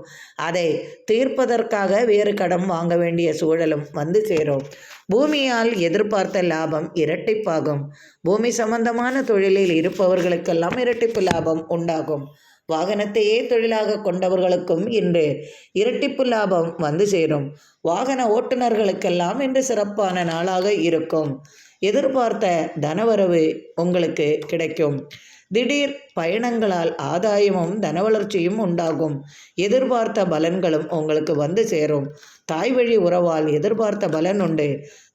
Speaker 1: அதை தீர்ப்பதற்காக வேறு கடன் வாங்க வேண்டிய சூழலும் வந்து சேரும். பூமியால் எதிர்பார்த்த லாபம் இரட்டிப்பாகும். பூமி சம்பந்தமான தொழிலில் இருப்பவர்களுக்கெல்லாம் இரட்டிப்பு லாபம் உண்டாகும். வாகனத்தையே தொழிலாக கொண்டவர்களுக்கும் இன்று இரட்டிப்பு லாபம் வந்து சேரும். வாகன ஓட்டுநர்களுக்கெல்லாம் இன்று சிறப்பான நாளாக இருக்கும். எதிர்பார்த்த தனவரவு உங்களுக்கு கிடைக்கும். திடீர் பயணங்களால் ஆதாயமும் தன வளர்ச்சியும் உண்டாகும். எதிர்பார்த்த பலன்களும் உங்களுக்கு வந்து சேரும். தாய் வழி உறவால் எதிர்பார்த்த பலன் உண்டு.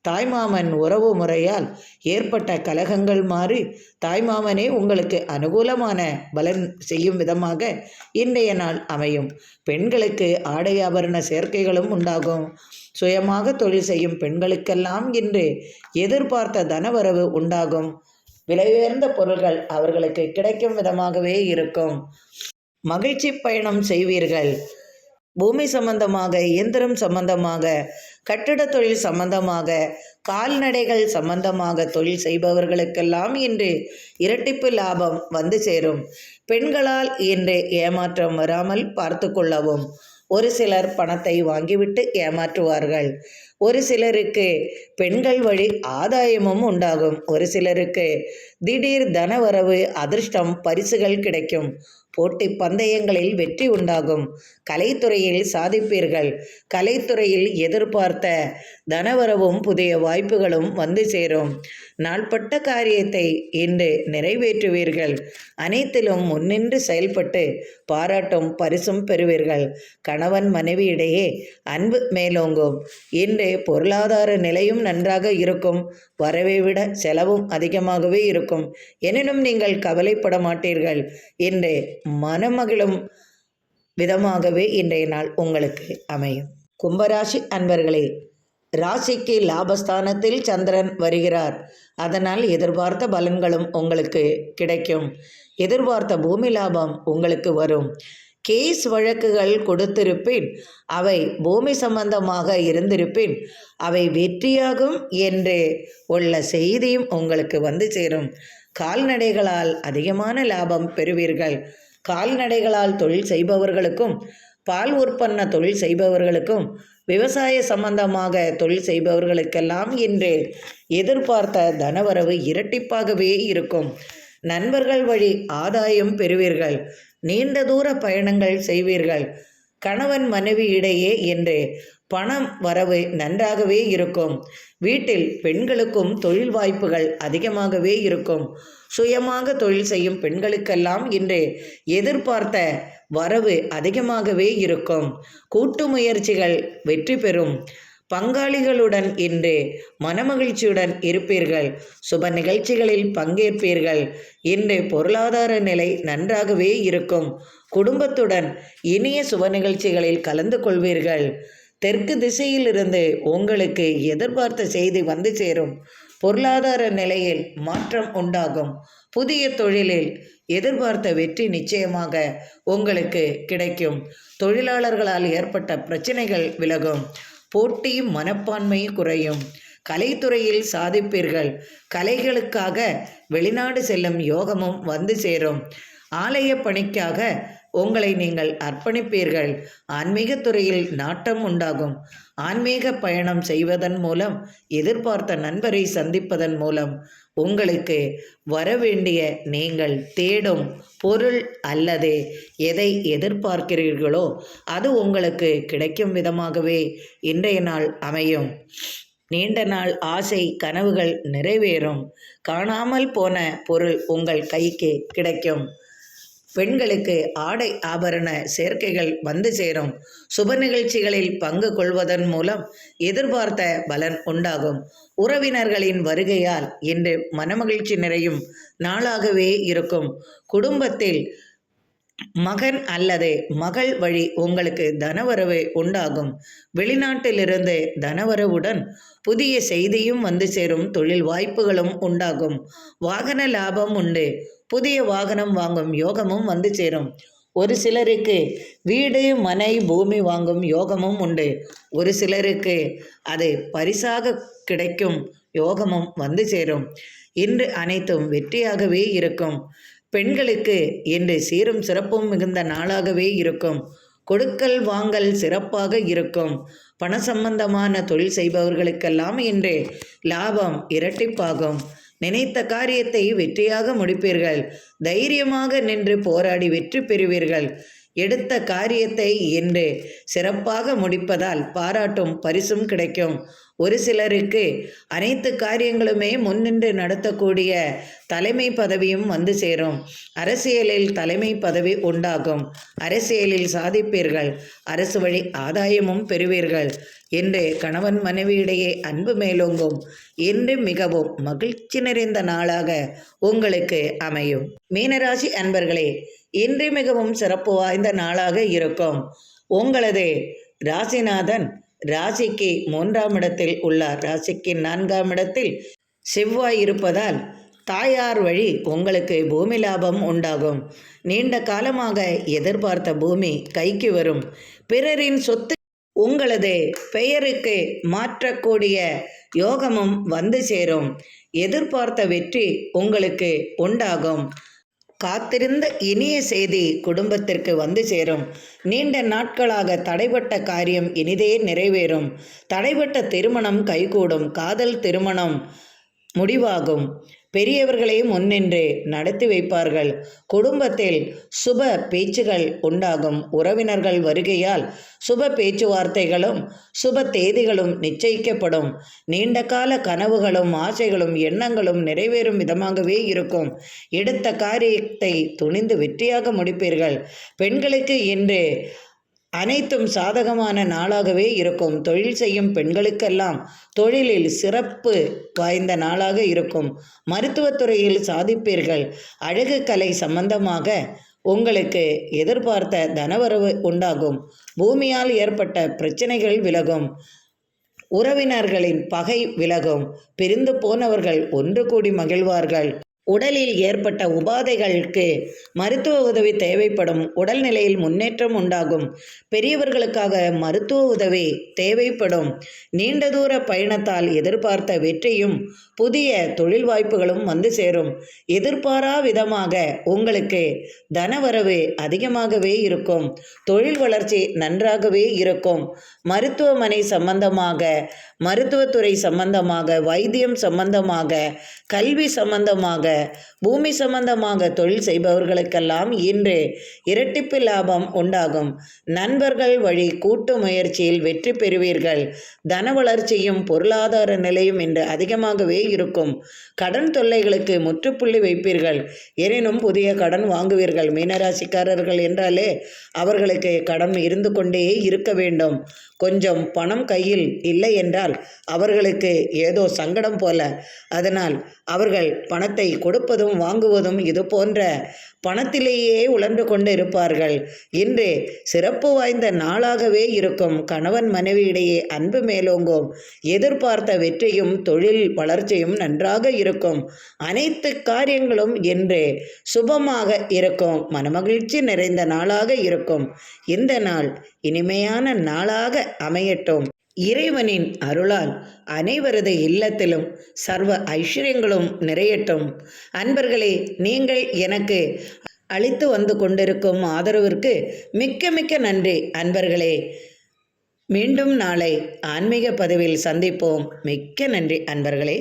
Speaker 1: தாய்மாமன் உறவு முறையால் ஏற்பட்ட கலகங்கள் மாறி தாய்மாமனே உங்களுக்கு அனுகூலமான பலன் செய்யும் விதமாக இன்றைய நாள் அமையும். பெண்களுக்கு ஆடை ஆபரண சேர்க்கைகளும் உண்டாகும். சுயமாக தொழில் செய்யும் பெண்களுக்கெல்லாம் இன்று எதிர்பார்த்த தனவரவு உண்டாகும். விலை உயர்ந்த பொருள்கள் அவர்களுக்கு கிடைக்கும் விதமாகவே இருக்கும். மகிழ்ச்சி பயணம் செய்வீர்கள். பூமி சம்பந்தமாக, இயந்திரம் சம்பந்தமாக, கட்டிட தொழில் சம்பந்தமாக, கால்நடைகள் சம்பந்தமாக தொழில் செய்பவர்களுக்கெல்லாம் இன்று இரட்டிப்பு லாபம் வந்து சேரும். பெண்களால் இன்று ஏமாற்றம் வராமல் பார்த்து கொள்ளவும். ஒரு சிலர் பணத்தை வாங்கிவிட்டு ஏமாற்றுவார்கள். ஒரு சிலருக்கு பெண்கள் வழி ஆதாயமும் உண்டாகும். ஒரு சிலருக்கு திடீர் தனவரவு, அதிர்ஷ்டம், பரிசுகள் கிடைக்கும். போட்டி பந்தயங்களில் வெற்றி உண்டாகும். கலைத்துறையில் சாதிப்பீர்கள். கலைத்துறையில் எதிர்பார்த்த தனவரவும் புதிய வாய்ப்புகளும் வந்து சேரும். நாள்பட்ட காரியத்தை இன்று நிறைவேற்றுவீர்கள். அனைத்திலும் முன்னின்று செயல்பட்டு பாராட்டும் பரிசும் பெறுவீர்கள். கணவன் மனைவியிடையே அன்பு மேலோங்கும். இன்று பொருளாதார நிலையும் நன்றாக இருக்கும். வரவை விட செலவும் அதிகமாகவே இருக்கும். எனினும் நீங்கள் கவலைப்பட மாட்டீர்கள். இன்று மனமகிழும் விதமாகவே இன்றைய நாள் உங்களுக்கு அமையும். கும்பராசி அன்பர்களே, ராசிக்கு லாபஸ்தானத்தில் சந்திரன் வருகிறார். அதனால் எதிர்பார்த்த பலன்களும் உங்களுக்கு கிடைக்கும். எதிர்பார்த்த பூமி லாபம் உங்களுக்கு வரும். கேஸ் வழக்குகள் கொடுத்திருப்பின், அவை பூமி சம்பந்தமாக இருந்திருப்பின், அவை வெற்றியாகும் என்று உள்ள செய்தியும் உங்களுக்கு வந்து சேரும். கால்நடைகளால் அதிகமான லாபம் பெறுவீர்கள். கால்நடைகளால் தொழில் செய்பவர்களுக்கும், பால் உற்பன்ன தொழில் செய்பவர்களுக்கும், விவசாய சம்பந்தமாக தொழில் செய்பவர்களுக்கெல்லாம் இன்று எதிர்பார்த்த தனவரவு இரட்டிப்பாகவே இருக்கும். நண்பர்கள் வழி ஆதாயம் பெறுவீர்கள். நீண்ட தூர பயணங்கள் செய்வீர்கள். கணவன் மனைவி இடையே இன்று பணம் வரவு நன்றாகவே இருக்கும். வீட்டில் பெண்களுக்கும் தொழில் வாய்ப்புகள் அதிகமாகவே இருக்கும். சுயமாக தொழில் செய்யும் பெண்களுக்கெல்லாம் இன்று எதிர்பார்த்த வரவு அதிகமாகவே இருக்கும். கூட்டு முயற்சிகள் வெற்றி பெறும். பங்காளிகளுடன் இன்று மனமகிழ்ச்சியுடன் இருப்பீர்கள். சுப நிகழ்ச்சிகளில் பங்கேற்பீர்கள். இன்று பொருளாதார நிலை நன்றாகவே இருக்கும். குடும்பத்துடன் இனிய சுப நிகழ்ச்சிகளில் கலந்து கொள்வீர்கள். தெற்கு திசையிலிருந்து உங்களுக்கு எதிர்பார்த்த செய்தி வந்து சேரும். பொருளாதார நிலையில் மாற்றம் உண்டாகும். புதிய தொழிலில் எதிர்பார்த்த வெற்றி நிச்சயமாக உங்களுக்கு கிடைக்கும். தொழிலாளர்களால் ஏற்பட்ட பிரச்சனைகள் விலகும். போட்டி மனப்பான்மை குறையும். கலைத்துறையில் சாதிப்பீர்கள். கலைகளுக்காக வெளிநாடு செல்லும் யோகமும் வந்து சேரும். ஆலய பணிக்காக உங்களை நீங்கள் அர்ப்பணிப்பீர்கள். ஆன்மீக துறையில் நாட்டம் உண்டாகும். ஆன்மீக பயணம் செய்வதன் மூலம், எதிர்பார்த்த நண்பரை சந்திப்பதன் மூலம் உங்களுக்கு வரவேண்டிய நீங்கள் தேடும் பொருள் அல்லது எதை எதிர்பார்க்கிறீர்களோ அது உங்களுக்கு கிடைக்கும் விதமாகவே இன்றைய நாள் அமையும். நீண்ட நாள் ஆசை கனவுகள் நிறைவேறும். காணாமல் போன பொருள் உங்கள் கைக்கு கிடைக்கும். பெண்களுக்கு ஆடை ஆபரண சேர்க்கைகள் வந்து சேரும். சுப நிகழ்ச்சிகளில் பங்கு கொள்வதன் மூலம் எதிர்பார்த்த பலன் உண்டாகும். உறவினர்களின் வருகையால் இன்று மனமகிழ்ச்சி நிறையும் நாளாகவே இருக்கும். குடும்பத்தில் மகன் அல்லது மகள் வழி உங்களுக்கு தனவரவு உண்டாகும். வெளிநாட்டிலிருந்து தனவரவுடன் புதிய செய்தியும் வந்து சேரும். தொழில் வாய்ப்புகளும் உண்டாகும். வாகன லாபம் உண்டு. புதிய வாகனம் வாங்கும் யோகமும் வந்து சேரும். ஒரு சிலருக்கு வீடு மனை பூமி வாங்கும் யோகமும் உண்டு. ஒரு சிலருக்கு அது பரிசாக கிடைக்கும் யோகமும் வந்து சேரும். இன்று அனைத்தும் வெற்றியாகவே இருக்கும். பெண்களுக்கு இன்று சீரும் சிறப்பும் மிகுந்த நாளாகவே இருக்கும். கொடுக்கல் வாங்கல் சிறப்பாக இருக்கும். பண சம்பந்தமான தொழில் செய்பவர்களுக்கெல்லாம் இன்று லாபம் இரட்டிப்பாகும். நினைத்த காரியத்தை வெற்றியாக முடிப்பீர்கள். தைரியமாக நின்று போராடி வெற்றி பெறுவீர்கள். எடுத்த காரியத்தை இன்று சிறப்பாக முடிப்பதால் பாராட்டும் பரிசும் கிடைக்கும். ஒரு சிலருக்கு அனைத்து காரியங்களுமே முன்னின்று நடத்தக்கூடிய தலைமை பதவியும் வந்து சேரும். அரசியலில் தலைமை பதவி உண்டாகும். அரசியலில் சாதிப்பீர்கள். அரசு வழி ஆதாயமும் பெறுவீர்கள். இன்று கணவன் மனைவியிடையே அன்பு மேலோங்கும். இன்று மிகவும் மகிழ்ச்சி நிறைந்த நாளாக உங்களுக்கு அமையும். மீனராசி அன்பர்களே, இன்று மிகவும் சிறப்பு வாய்ந்த நாளாக இருக்கும். உங்களது ராசிநாதன் ராசிக்கு 3ஆம் இடத்தில் உள்ளார். ராசிக்கு 4ஆம் இடத்தில் செவ்வாய் இருப்பதால் தாயார் வழி உங்களுக்கு பூமி லாபம் உண்டாகும். நீண்ட காலமாக எதிர்பார்த்த பூமி கைக்கு வரும். பிறரின் சொத்து உங்களது பெயருக்கு மாற்றக்கூடிய யோகமும் வந்து சேரும். எதிர்பார்த்த வெற்றி உங்களுக்கு உண்டாகும். காத்திருந்த இனிய செய்தி குடும்பத்திற்கு வந்து சேரும். நீண்ட நாட்களாக தடைபட்ட காரியம் இனிதே நிறைவேறும். தடைபட்ட திருமணம் கைகூடும். காதல் திருமணம் முடிவாகும். பெரியவர்களே முன்னின்று நடத்தி வைப்பார்கள். குடும்பத்தில் சுப பேச்சுகள் உண்டாகும். உறவினர்கள் வருகையால் சுப பேச்சுவார்த்தைகளும் சுப தேதிகளும் நிச்சயிக்கப்படும். நீண்ட கால கனவுகளும் ஆசைகளும் எண்ணங்களும் நிறைவேறும் விதமாகவே இருக்கும். எடுத்த காரியத்தை துணிந்து வெற்றியாக முடிப்பீர்கள். பெண்களுக்கு இன்று அனைத்தும் சாதகமான நாளாகவே இருக்கும். தொழில் செய்யும் பெண்களுக்கெல்லாம் தொழிலில் சிறப்பு வாய்ந்த நாளாக இருக்கும். மருத்துவத்துறையில் சாதிப்பீர்கள். அழகு கலை சம்பந்தமாக உங்களுக்கு எதிர்பார்த்த தனவரவு உண்டாகும். பூமியால் ஏற்பட்ட பிரச்சனைகள் விலகும். உறவினர்களின் பகை விலகும். பிரிந்து போனவர்கள் ஒன்று கூடி மகிழ்வார்கள். உடலில் ஏற்பட்ட உபாதைகளுக்கு மருத்துவ உதவி தேவைப்படும். உடல்நிலையில் முன்னேற்றம் உண்டாகும். பெரியவர்களுக்காக மருத்துவ உதவி தேவைப்படும். நீண்ட தூர பயணத்தால் எதிர்பார்த்த வெற்றியும் புதிய தொழில் வாய்ப்புகளும் வந்து சேரும். எதிர்பாரா விதமாக உங்களுக்கு தனவரவு அதிகமாகவே இருக்கும். தொழில் வளர்ச்சி நன்றாகவே இருக்கும். மருத்துவமனை சம்பந்தமாக, மருத்துவத்துறை சம்பந்தமாக, வைத்தியம் சம்பந்தமாக, கல்வி சம்பந்தமாக, பூமி சம்பந்தமாக தொழில் செய்பவர்களுக்கெல்லாம் இன்று இரட்டிப்பு லாபம் உண்டாகும். நண்பர்கள் வழி கூட்டு முயற்சியில் வெற்றி பெறுவீர்கள். தன வளர்ச்சியும் பொருளாதார நிலையும் இன்று அதிகமாகவே இருக்கும். கடன் தொல்லைகளுக்கு முற்றுப்புள்ளி வைப்பீர்கள். எனினும் புதிய கடன் வாங்குவீர்கள். மீனராசிக்காரர்கள் என்றாலே அவர்களுக்கு கடன் இருந்து கொண்டே இருக்க வேண்டும். கொஞ்சம் பணம் கையில் இல்லை என்றால் அவர்களுக்கு ஏதோ சங்கடம் போல. அதனால் அவர்கள் பணத்தை கொடுப்பதும் வாங்குவதும் இது போன்ற பணத்திலேயே உழன்று கொண்டு இருப்பார்கள். இன்று சிறப்பு வாய்ந்த நாளாகவே இருக்கும். கணவன் மனைவியிடையே அன்பு மேலோங்கும். எதிர்பார்த்த வெற்றியும் தொழில் வளர்ச்சியும் நன்றாக இருக்கும். அனைத்து காரியங்களும் இன்று சுபமாக இருக்கும். மனமகிழ்ச்சி நிறைந்த நாளாக இருக்கும். இந்த நாள் இனிமையான நாளாக அமையட்டும். இறைவனின் அருளால் அனைவரது இல்லத்திலும் சர்வ ஐஸ்வர்யங்களும் நிறையட்டும். அன்பர்களே, நீங்கள் எனக்கு அளித்து வந்து கொண்டிருக்கும் ஆதரவிற்கு மிக்க மிக்க நன்றி. அன்பர்களே, மீண்டும் நாளை ஆன்மீக பதிவில் சந்திப்போம். மிக்க நன்றி அன்பர்களே.